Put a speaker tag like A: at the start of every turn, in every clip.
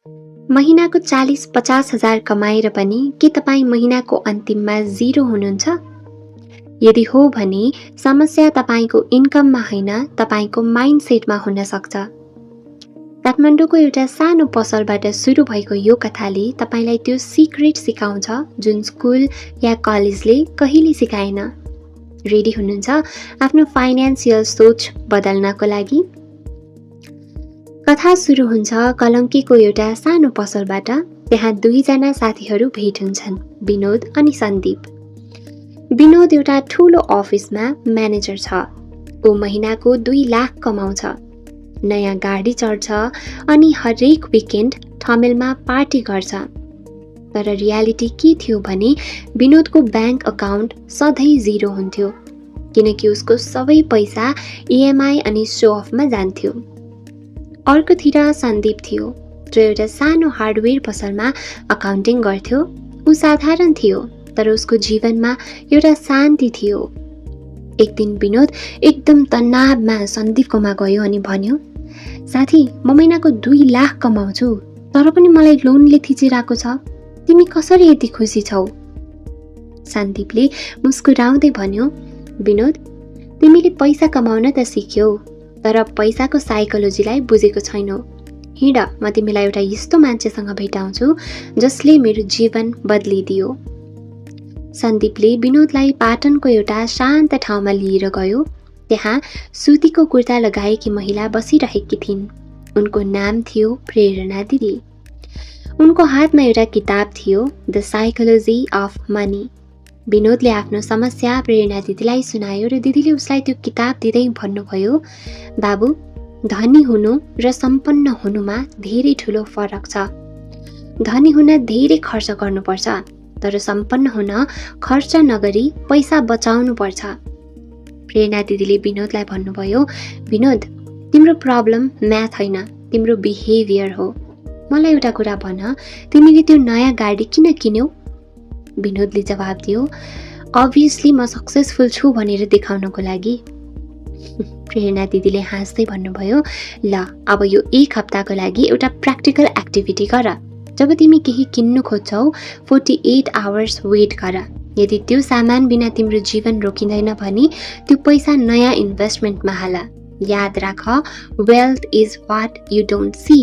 A: महिनाको 40-50 हजार कमाएर पनि के तपाईँ महिनाको अन्तिममा जिरो हुनुहुन्छ? यदि हो भने समस्या तपाईँको इन्कममा होइन, तपाईँको माइन्डसेटमा हुन सक्छ। काठमाडौँको एउटा सानो पसलबाट सुरु भएको यो कथाले तपाईँलाई त्यो सिक्रेट सिकाउँछ जुन स्कुल या कलेजले कहिले सिकाएन। रेडी हुनुहुन्छ आफ्नो फाइनेन्सियल सोच बदल्नको लागि? कथा सुरु हुन्छ कलङ्कीको एउटा सानो पसलबाट। त्यहाँ दुईजना साथीहरू भेट हुन्छन्, विनोद अनि सन्दीप। विनोद एउटा ठुलो अफिसमा म्यानेजर छ। ऊ महिनाको 2 लाख कमाउँछ, नयाँ गाडी चढ्छ अनि हरेक विकेन्ड ठमेलमा पार्टी गर्छ। तर रियालिटी के थियो भने विनोदको ब्याङ्क अकाउन्ट सधैँ जिरो हुन्थ्यो, किनकि उसको सबै पैसा इएमआई अनि सो अफमा जान्थ्यो। अर्कोतिर सन्दीप थियो, जो एउटा सानो हार्डवेयर पसलमा अकाउन्टिङ गर्थ्यो। ऊ साधारण थियो, तर उसको जीवनमा एउटा शान्ति थियो। एक दिन विनोद एकदम तनावमा सन्दीपकोमा गयो अनि भन्यो, साथी, म महिनाको 2 लाख कमाउँछु, तर पनि मलाई लोनले थिचिरहेको छ। तिमी कसरी यति खुसी छौ? सन्दीपले मुस्कुराउँदै भन्यो, विनोद, तिमीले पैसा कमाउन त सिक्यौ, तर पैसाको साइकोलोजीलाई बुझेको छैनौ। हिँड, म तिमीलाई एउटा यस्तो मान्छेसँग भेटाउँछु जसले मेरो जीवन बदलिदियो। सन्दीपले विनोदलाई पाटनको एउटा शान्त ठाउँमा लिएर गयो। त्यहाँ सुतीको कुर्ता लगाएकी महिला बसिरहेकी थिइन्। उनको नाम थियो प्रेरणा दिदी। उनको हातमा एउटा किताब थियो, द साइकोलोजी अफ मनी। विनोदले आफ्नो समस्या प्रेरणा दिदीलाई सुनायो र दिदीले उसलाई त्यो किताब दिँदै भन्नुभयो, बाबु, धनी हुनु र सम्पन्न हुनुमा धेरै ठुलो फरक छ। धनी हुन धेरै खर्च गर्नुपर्छ, तर सम्पन्न हुन खर्च नगरी पैसा बचाउनु पर्छ। प्रेरणा दिदीले विनोदलाई भन्नुभयो, विनोद, तिम्रो प्रब्लम म्याथ होइन, तिम्रो बिहेभियर हो। मलाई एउटा कुरा भन, तिमीले त्यो नयाँ गाडी किन किन्यौ? विनोदले जवाब दियो, अभियसली म सक्सेसफुल छु भनेर देखाउनको लागि। प्रेरणा दिदीले हाँस्दै भन्नुभयो, ल, अब यो 1 हप्ताको लागि एउटा प्र्याक्टिकल एक्टिभिटी गर। जब तिमी केही किन्नु खोज्छौ 48 आवर्स वेट गर। यदि त्यो सामान बिना तिम्रो जीवन रोकिँदैन भने त्यो पैसा नयाँ इन्भेस्टमेन्टमा हाल। याद राख, wealth is what you don't see.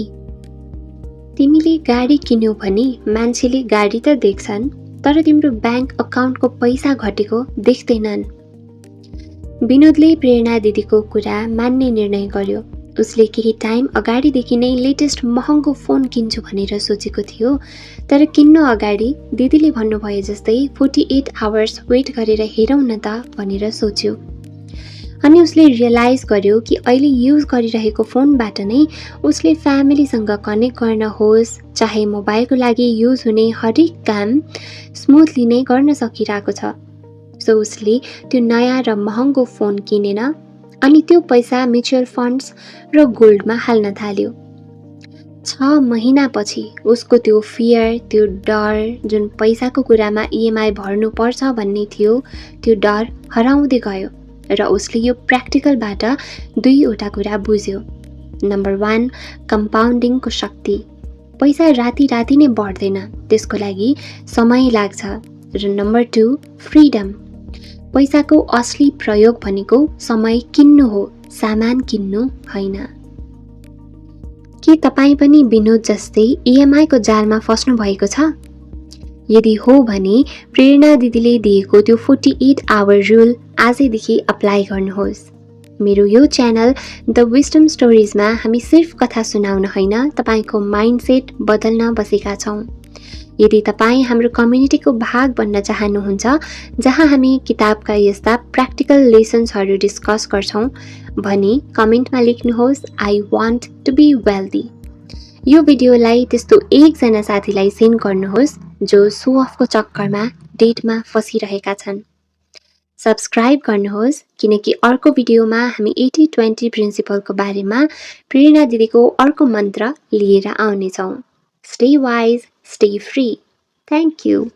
A: तिमीले गाडी किन्यौ भने मान्छेले गाडी त देख्छन्, तर तिम्रो ब्याङ्क अकाउन्टको पैसा घटेको देख्दैनन्। विनोदले प्रेरणा दिदीको कुरा मान्ने निर्णय गर्यो। उसले केही टाइम अगाडिदेखि नै लेटेस्ट महँगो फोन किन्छु भनेर सोचेको थियो, तर किन्नु अगाडि दिदीले भन्नुभयो जस्तै 48 आवर्स वेट गरेर हेरौँ न त भनेर सोच्यो। अनि उसले रियलाइज गर्यो कि अहिले युज गरिरहेको फोनबाट नै उसले फ्यामिलीसँग कनेक्ट गर्न होस्, चाहे मोबाइलको लागि युज हुने हरेक काम स्मुथली नै गर्न सकिरहेको छ। सो उसले त्यो नयाँ र महँगो फोन किनेन अनि त्यो पैसा म्युचुअल फन्ड्स र गोल्डमा हाल्न थाल्यो। 6 महिनापछि उसको त्यो फियर, त्यो डर जुन पैसाको कुरामा इएमआई भर्नुपर्छ भन्ने थियो, त्यो डर हराउँदै गयो र उसले यो प्र्याक्टिकलबाट 2वटा कुरा बुझ्यो। नम्बर 1, कम्पाउन्डिङको शक्ति। पैसा राति नै बढ्दैन, त्यसको लागि समय लाग्छ। र नम्बर 2, फ्रिडम। पैसाको असली प्रयोग भनेको समय किन्नु हो, सामान किन्नु होइन। के तपाईँ पनि विनोद जस्तै इएमआईको जालमा फस्नु भएको छ? यदि हो भने प्रेरणा दिदीले दिएको त्यो 48 आवर रुल आजैदेखि अप्लाई गर्नुहोस्। मेरो यो च्यानल द विस्डम स्टोरिजमा हामी सिर्फ कथा सुनाउन होइन, तपाईँको माइन्डसेट बदल्न बसेका छौँ। यदि तपाईँ हाम्रो कम्युनिटीको भाग बन्न चाहनुहुन्छ, जहाँ हामी किताबका यस्ता प्र्याक्टिकल लेसन्सहरू डिस्कस गर्छौँ भने कमेन्टमा लेख्नुहोस्, I want to be wealthy. यो भिडियोलाई त्यस्तो 1 जना साथीलाई सेन्ड गर्नुहोस् जो सो अफको चक्करमा डेटमा फसिरहेका छन्। सब्सक्राइब गर्नुहोस्, किनकि अर्को भिडियोमा हामी 80-20 प्रिन्सिपलको बारेमा प्रेरणा दिदीको अर्को मन्त्र लिएर आउनेछौँ। Stay wise, stay free. Thank you.